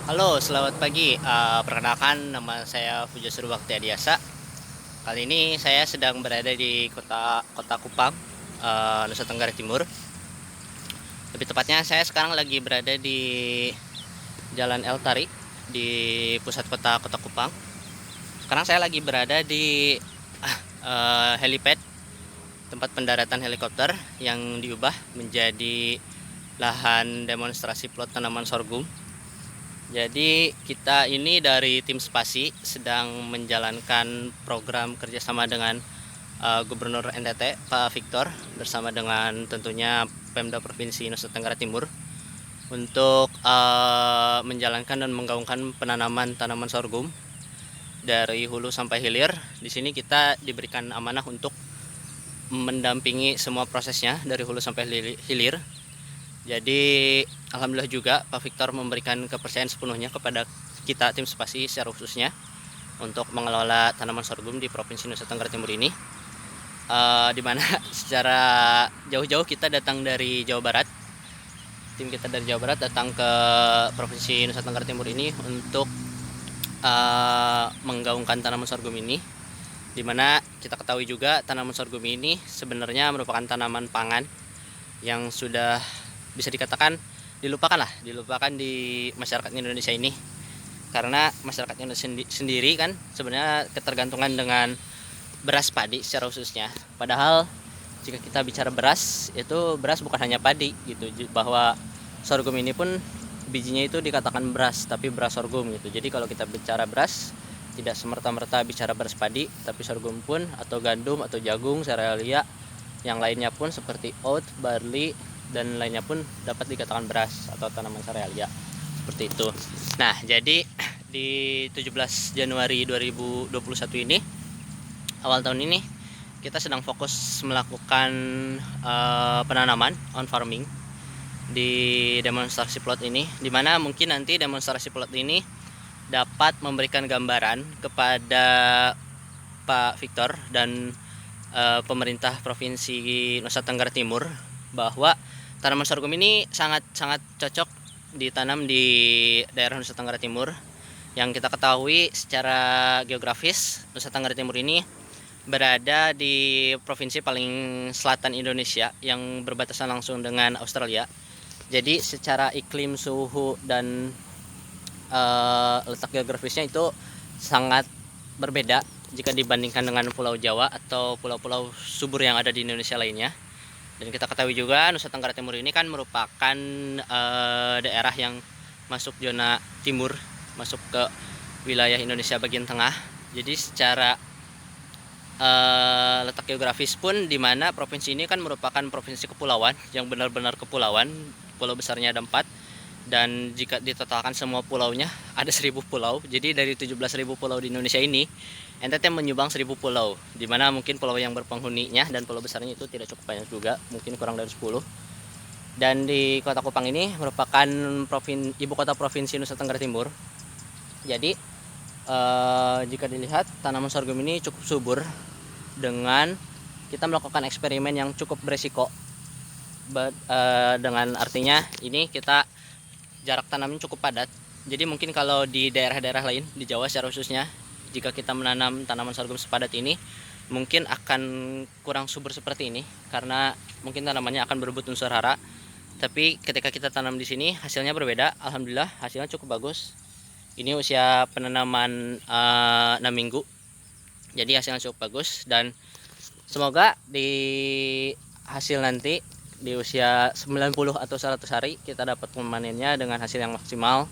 Halo, selamat pagi. Perkenalkan, nama saya Pujasur Bakti Adiasa. Kali ini saya sedang berada di kota kota Kupang, Nusa Tenggara Timur. Lebih tepatnya, saya sekarang lagi berada di Jalan El Tari di pusat kota kota Kupang. Sekarang saya lagi berada di helipad, tempat pendaratan helikopter yang diubah menjadi lahan demonstrasi plot tanaman sorghum. Jadi kita ini dari tim Spasi sedang menjalankan program kerjasama dengan Gubernur NTT Pak Victor bersama dengan tentunya Pemda Provinsi Nusa Tenggara Timur untuk menjalankan dan menggaungkan penanaman tanaman sorghum dari hulu sampai hilir. Di sini kita diberikan amanah untuk mendampingi semua prosesnya dari hulu sampai hilir. Jadi alhamdulillah juga Pak Victor memberikan kepercayaan sepenuhnya kepada kita tim Spasi secara khususnya untuk mengelola tanaman sorghum di Provinsi Nusa Tenggara Timur ini. Di mana secara jauh-jauh kita datang dari Jawa Barat. Tim kita dari Jawa Barat datang ke Provinsi Nusa Tenggara Timur ini untuk menggaungkan tanaman sorghum ini. Di mana kita ketahui juga tanaman sorghum ini sebenarnya merupakan tanaman pangan yang sudah bisa dikatakan dilupakan di masyarakat Indonesia ini, karena masyarakat Indonesia sendiri kan sebenarnya ketergantungan dengan beras padi secara khususnya. Padahal jika kita bicara beras, itu beras bukan hanya padi gitu, bahwa sorghum ini pun bijinya itu dikatakan beras, tapi beras sorghum gitu. Jadi kalau kita bicara beras, tidak semerta-merta bicara beras padi, tapi sorghum pun atau gandum atau jagung, serealia yang lainnya pun seperti oat, barley, dan lainnya pun dapat dikatakan beras atau tanaman serealia seperti itu. Nah, jadi di 17 Januari 2021 ini, awal tahun ini, kita sedang fokus melakukan penanaman on farming di demonstrasi plot ini, dimana mungkin nanti demonstrasi plot ini dapat memberikan gambaran kepada Pak Victor dan pemerintah Provinsi Nusa Tenggara Timur bahwa tanaman sorghum ini sangat cocok ditanam di daerah Nusa Tenggara Timur. Yang kita ketahui secara geografis, Nusa Tenggara Timur ini berada di provinsi paling selatan Indonesia yang berbatasan langsung dengan Australia. Jadi secara iklim, suhu, dan letak geografisnya itu sangat berbeda jika dibandingkan dengan Pulau Jawa atau pulau-pulau subur yang ada di Indonesia lainnya. Dan kita ketahui juga Nusa Tenggara Timur ini kan merupakan daerah yang masuk zona timur, masuk ke wilayah Indonesia bagian tengah. Jadi secara letak geografis pun, di mana provinsi ini kan merupakan provinsi kepulauan yang benar-benar kepulauan. Pulau besarnya ada 4, dan jika ditotalkan semua pulaunya ada 1000 pulau. Jadi dari 17.000 pulau di Indonesia ini, NTT menyumbang 1000 pulau, dimana mungkin pulau yang berpenghuninya dan pulau besarnya itu tidak cukup banyak juga, mungkin kurang dari 10. Dan di kota Kupang ini merupakan ibu kota provinsi Nusa Tenggara Timur. Jadi jika dilihat tanaman sorghum ini cukup subur, dengan kita melakukan eksperimen yang cukup beresiko. Dengan artinya ini kita jarak tanamnya cukup padat. Jadi mungkin kalau di daerah-daerah lain di Jawa secara khususnya, jika kita menanam tanaman sorghum sepadat ini, mungkin akan kurang subur seperti ini karena mungkin tanamannya akan berebut unsur hara. Tapi ketika kita tanam di sini hasilnya berbeda. Alhamdulillah hasilnya cukup bagus. Ini usia penanaman 6 minggu. Jadi hasilnya cukup bagus, dan semoga di hasil nanti di usia 90 atau 100 hari kita dapat memanennya dengan hasil yang maksimal,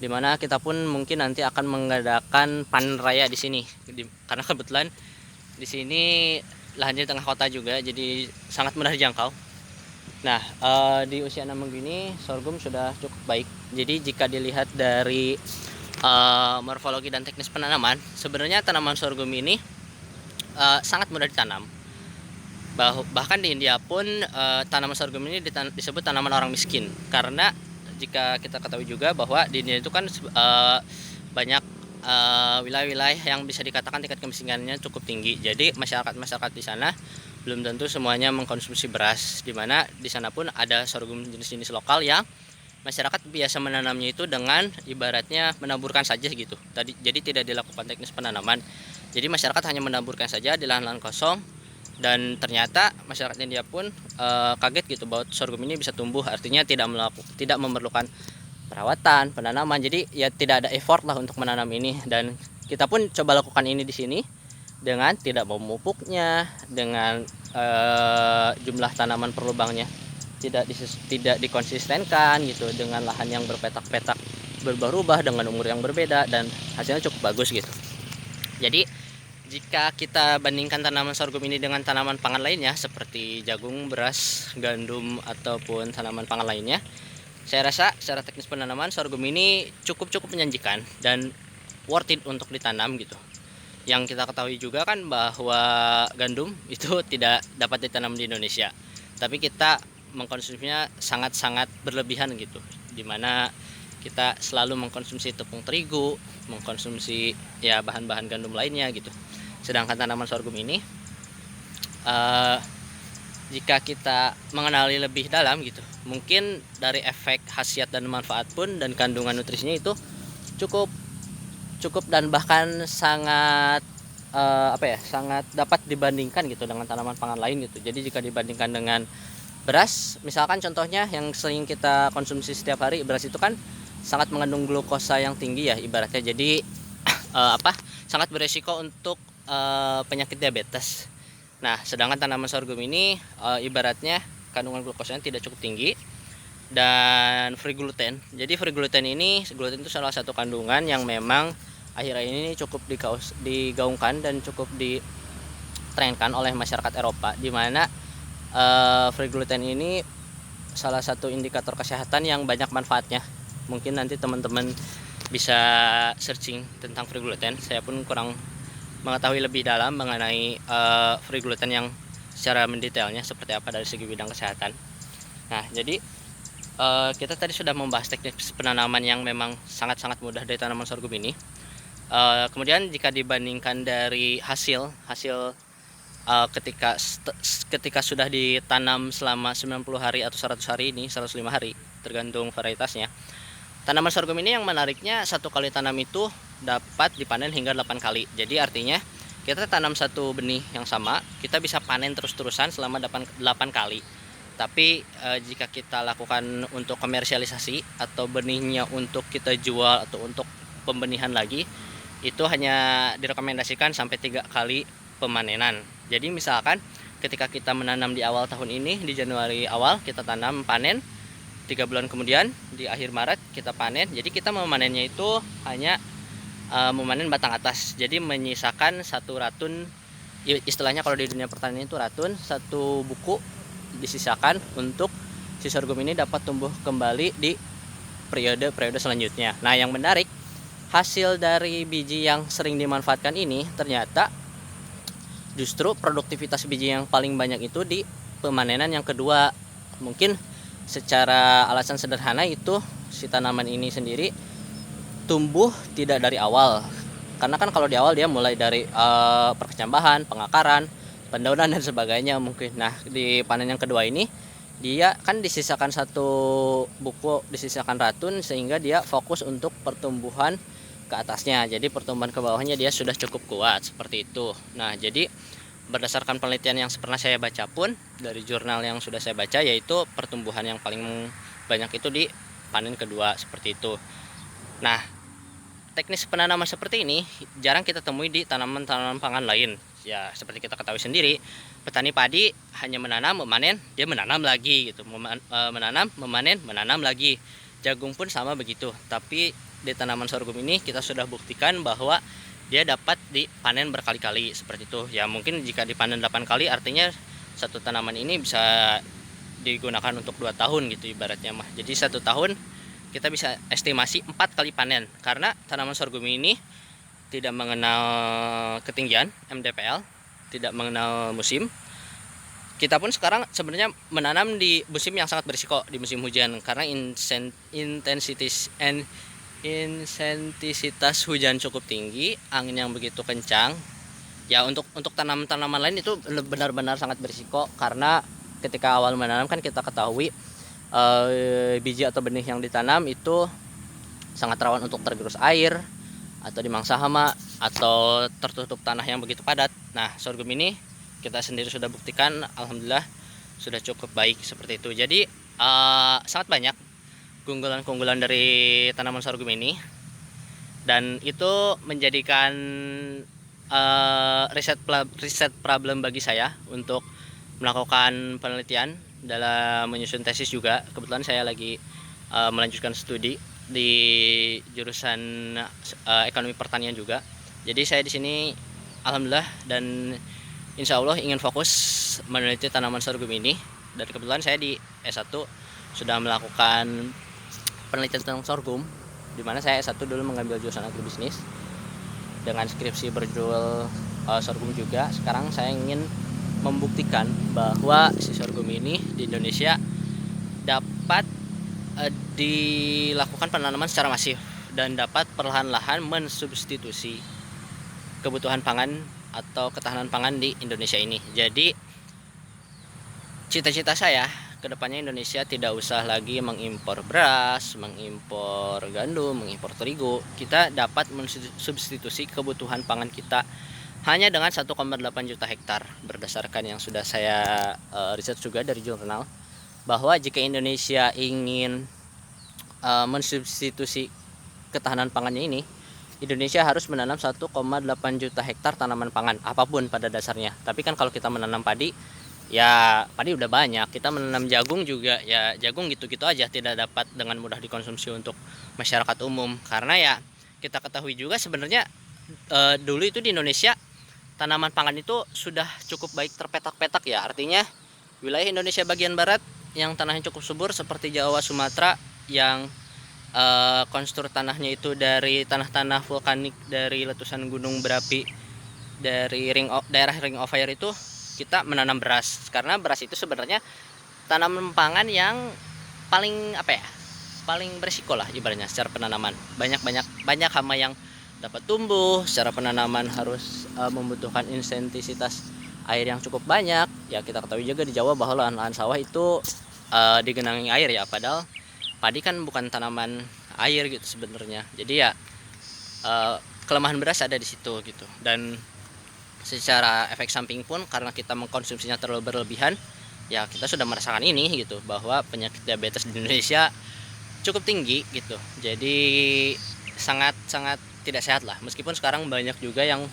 dimana kita pun mungkin nanti akan mengadakan panen raya di sini, karena kebetulan di sini lahannya di tengah kota juga, jadi sangat mudah dijangkau. Nah, di usia 6 minggu ini sorghum sudah cukup baik. Jadi jika dilihat dari morfologi dan teknis penanaman, sebenarnya tanaman sorghum ini sangat mudah ditanam. Bahkan di India pun tanaman sorghum ini disebut tanaman orang miskin, karena jika kita ketahui juga bahwa di India itu kan banyak wilayah-wilayah yang bisa dikatakan tingkat kemiskinannya cukup tinggi. Jadi masyarakat di sana belum tentu semuanya mengkonsumsi beras, di mana di sana pun ada sorghum jenis-jenis lokal yang masyarakat biasa menanamnya itu dengan ibaratnya menaburkan saja gitu. Jadi tidak dilakukan teknis penanaman. Jadi masyarakat hanya menaburkan saja di lahan-lahan kosong, dan ternyata masyarakat India pun kaget gitu bahwa sorghum ini bisa tumbuh. Artinya tidak memerlukan perawatan, penanaman. Jadi ya tidak ada effort lah untuk menanam ini, dan kita pun coba lakukan ini di sini dengan tidak memupuknya, dengan jumlah tanaman per lubangnya tidak dikonsistenkan gitu, dengan lahan yang berpetak-petak berubah-ubah dengan umur yang berbeda, dan hasilnya cukup bagus gitu. Jadi jika kita bandingkan tanaman sorghum ini dengan tanaman pangan lainnya seperti jagung, beras, gandum ataupun tanaman pangan lainnya, saya rasa secara teknis penanaman sorghum ini cukup menjanjikan dan worth it untuk ditanam gitu. Yang kita ketahui juga kan bahwa gandum itu tidak dapat ditanam di Indonesia, tapi kita mengkonsumsinya sangat-sangat berlebihan gitu, dimana kita selalu mengkonsumsi tepung terigu, mengkonsumsi ya bahan-bahan gandum lainnya gitu. Sedangkan tanaman sorghum ini jika kita mengenali lebih dalam gitu, mungkin dari efek khasiat dan manfaat pun dan kandungan nutrisinya itu cukup dan bahkan sangat sangat dapat dibandingkan gitu dengan tanaman pangan lain gitu. Jadi jika dibandingkan dengan beras, misalkan contohnya yang sering kita konsumsi setiap hari, beras itu kan sangat mengandung glukosa yang tinggi ya ibaratnya. Jadi sangat beresiko untuk penyakit diabetes. Nah, sedangkan tanaman sorghum ini ibaratnya kandungan glukosanya tidak cukup tinggi dan free gluten. Jadi free gluten itu salah satu kandungan yang memang akhir-akhir ini cukup digaungkan dan cukup ditrenkan oleh masyarakat Eropa, di mana free gluten ini salah satu indikator kesehatan yang banyak manfaatnya. Mungkin nanti teman-teman bisa searching tentang free gluten. Saya pun kurang mengetahui lebih dalam mengenai free gluten yang secara mendetailnya seperti apa dari segi bidang kesehatan. Nah, jadi kita tadi sudah membahas teknik penanaman yang memang sangat-sangat mudah dari tanaman sorghum ini. Kemudian jika dibandingkan dari hasil ketika sudah ditanam selama 90 hari atau 100 hari ini, 105 hari tergantung varietasnya. Tanaman sorghum ini yang menariknya satu kali tanam itu dapat dipanen hingga 8 kali. Jadi artinya kita tanam satu benih yang sama, kita bisa panen terus-terusan selama 8 kali. Tapi jika kita lakukan untuk komersialisasi atau benihnya untuk kita jual atau untuk pembenihan lagi, itu hanya direkomendasikan sampai 3 kali pemanenan. Jadi misalkan ketika kita menanam di awal tahun ini, di Januari awal kita tanam, panen 3 bulan kemudian di akhir Maret kita panen. Jadi kita memanennya itu hanya memanen batang atas. Jadi menyisakan satu ratun, istilahnya kalau di dunia pertanian itu ratun, satu buku disisakan untuk si sorghum ini dapat tumbuh kembali di periode selanjutnya. Nah, yang menarik, hasil dari biji yang sering dimanfaatkan ini ternyata justru produktivitas biji yang paling banyak itu di pemanenan yang kedua. Mungkin secara alasan sederhana itu si tanaman ini sendiri tumbuh tidak dari awal, karena kan kalau di awal dia mulai dari perkecambahan, pengakaran, pendaunan dan sebagainya mungkin. Nah, di panen yang kedua ini dia kan disisakan satu buku, disisakan ratun, sehingga dia fokus untuk pertumbuhan ke atasnya. Jadi pertumbuhan ke bawahnya dia sudah cukup kuat seperti itu. Nah, jadi berdasarkan penelitian yang pernah saya baca pun dari jurnal yang sudah saya baca, yaitu pertumbuhan yang paling banyak itu di panen kedua seperti itu. Nah, teknis penanaman seperti ini jarang kita temui di tanaman-tanaman pangan lain. Ya, seperti kita ketahui sendiri, petani padi hanya menanam, memanen, dia menanam lagi gitu. Menanam, memanen, menanam lagi. Jagung pun sama begitu. Tapi di tanaman sorghum ini kita sudah buktikan bahwa dia dapat dipanen berkali-kali seperti itu. Ya, mungkin jika dipanen 8 kali artinya satu tanaman ini bisa digunakan untuk 2 tahun gitu ibaratnya mah. Jadi 1 tahun kita bisa estimasi 4 kali panen, karena tanaman sorghum ini tidak mengenal ketinggian MDPL, tidak mengenal musim. Kita pun sekarang sebenarnya menanam di musim yang sangat berisiko, di musim hujan, karena intensitas hujan cukup tinggi, angin yang begitu kencang. Ya, untuk tanaman-tanaman lain itu benar-benar sangat berisiko, karena ketika awal menanam kan kita ketahui biji atau benih yang ditanam itu sangat rawan untuk tergerus air atau dimangsa hama atau tertutup tanah yang begitu padat. Nah, sorghum ini kita sendiri sudah buktikan, alhamdulillah sudah cukup baik seperti itu. Jadi sangat banyak keunggulan-keunggulan dari tanaman sorghum ini, dan itu menjadikan riset problem bagi saya untuk melakukan penelitian dalam menyusun tesis juga. Kebetulan saya lagi melanjutkan studi di jurusan ekonomi pertanian juga. Jadi saya di sini alhamdulillah dan insya Allah ingin fokus meneliti tanaman sorghum ini. Dan kebetulan saya di S1 sudah melakukan penelitian tentang sorghum, di mana saya S1 dulu mengambil jurusan agribisnis dengan skripsi berjudul sorghum juga. Sekarang saya ingin membuktikan bahwa si sorghum ini di Indonesia dapat dilakukan penanaman secara masif dan dapat perlahan-lahan mensubstitusi kebutuhan pangan atau ketahanan pangan di Indonesia ini. Jadi cita-cita saya kedepannya Indonesia tidak usah lagi mengimpor beras, mengimpor gandum, mengimpor terigu. Kita dapat mensubstitusi kebutuhan pangan kita hanya dengan 1,8 juta hektar, berdasarkan yang sudah saya riset juga dari jurnal, bahwa jika Indonesia ingin mensubstitusi ketahanan pangannya ini, Indonesia harus menanam 1,8 juta hektar tanaman pangan apapun pada dasarnya. Tapi kan kalau kita menanam padi, ya padi udah banyak. Kita menanam jagung juga, ya jagung gitu-gitu aja, tidak dapat dengan mudah dikonsumsi untuk masyarakat umum. Karena ya kita ketahui juga sebenarnya dulu itu di Indonesia tanaman pangan itu sudah cukup baik terpetak-petak ya. Artinya wilayah Indonesia bagian barat yang tanahnya cukup subur seperti Jawa, Sumatera, yang konstur tanahnya itu dari tanah-tanah vulkanik, dari letusan gunung berapi, dari daerah ring of fire, itu kita menanam beras. Karena beras itu sebenarnya tanaman pangan yang paling paling berisiko lah ibaratnya secara penanaman. Banyak hama yang dapat tumbuh. Secara penanaman harus membutuhkan intensititas air yang cukup banyak. Ya kita ketahui juga di Jawa bahwa lahan-lahan sawah itu digenangi air ya, padahal padi kan bukan tanaman air gitu sebenarnya. Jadi ya kelemahan beras ada di situ gitu. Dan secara efek samping pun karena kita mengkonsumsinya terlalu berlebihan, ya kita sudah merasakan ini gitu, bahwa penyakit diabetes di Indonesia cukup tinggi gitu. Jadi sangat tidak sehat lah. Meskipun sekarang banyak juga yang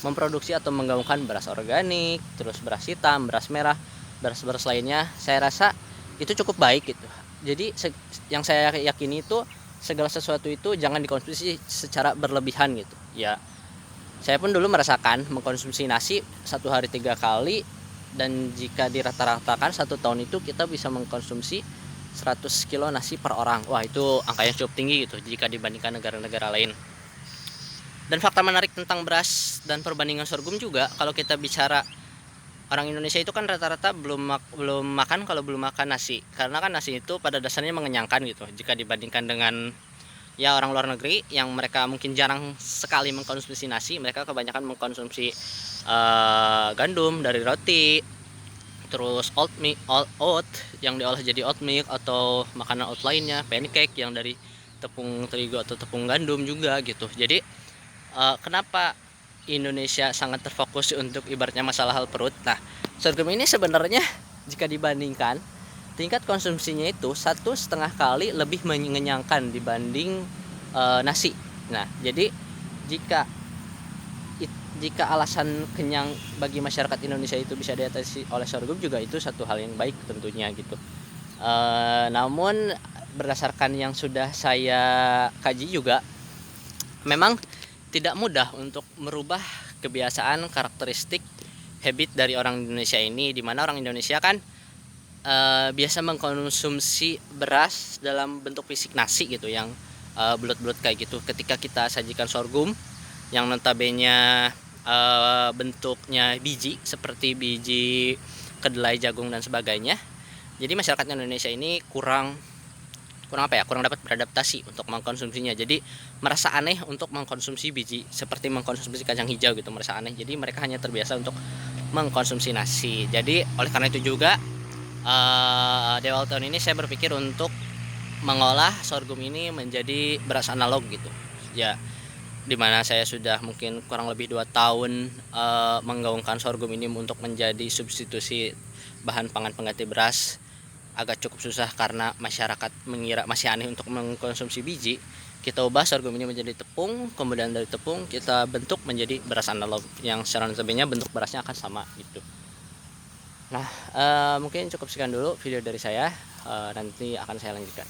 memproduksi atau menggaungkan beras organik, terus beras hitam, beras merah, beras lainnya, saya rasa itu cukup baik gitu. Jadi yang saya yakini itu segala sesuatu itu jangan dikonsumsi secara berlebihan gitu ya. Saya pun dulu merasakan mengkonsumsi nasi 1 hari 3 kali, dan jika dirata-ratakan 1 tahun itu kita bisa mengkonsumsi 100 kilo nasi per orang. Wah, itu angka yang cukup tinggi gitu jika dibandingkan negara-negara lain. Dan fakta menarik tentang beras dan perbandingan sorghum juga, kalau kita bicara orang Indonesia itu kan rata-rata belum makan kalau belum makan nasi. Karena kan nasi itu pada dasarnya mengenyangkan gitu jika dibandingkan dengan ya orang luar negeri yang mereka mungkin jarang sekali mengkonsumsi nasi. Mereka kebanyakan mengkonsumsi gandum dari roti, terus oat yang diolah jadi oatmeal atau makanan oat lainnya, pancake yang dari tepung terigu atau tepung gandum juga gitu. Jadi kenapa Indonesia sangat terfokus untuk ibaratnya masalah hal perut. Nah, sorghum ini sebenarnya jika dibandingkan tingkat konsumsinya itu 1,5 kali lebih mengenyangkan dibanding nasi. Nah, jadi jika alasan kenyang bagi masyarakat Indonesia itu bisa diatasi oleh sorghum, juga itu satu hal yang baik tentunya gitu. Namun berdasarkan yang sudah saya kaji juga, memang tidak mudah untuk merubah kebiasaan, karakteristik, habit dari orang Indonesia ini, di mana orang Indonesia kan biasa mengkonsumsi beras dalam bentuk fisik nasi gitu, yang bulat-bulat kayak gitu. Ketika kita sajikan sorghum yang notabene bentuknya biji seperti biji kedelai, jagung dan sebagainya, jadi masyarakat Indonesia ini kurang dapat beradaptasi untuk mengkonsumsinya. Jadi merasa aneh untuk mengkonsumsi biji seperti mengkonsumsi kacang hijau gitu, merasa aneh. Jadi mereka hanya terbiasa untuk mengkonsumsi nasi. Jadi oleh karena itu juga Di awal tahun ini saya berpikir untuk mengolah sorghum ini menjadi beras analog gitu ya, dimana saya sudah mungkin kurang lebih 2 tahun menggaungkan sorghum ini untuk menjadi substitusi bahan pangan pengganti beras. Agak cukup susah karena masyarakat mengira masih aneh untuk mengkonsumsi biji. Kita ubah sorghum ini menjadi tepung, kemudian dari tepung kita bentuk menjadi beras analog yang secara notabene bentuk berasnya akan sama gitu. Nah, mungkin cukup sekian dulu video dari saya. Nanti akan saya lanjutkan.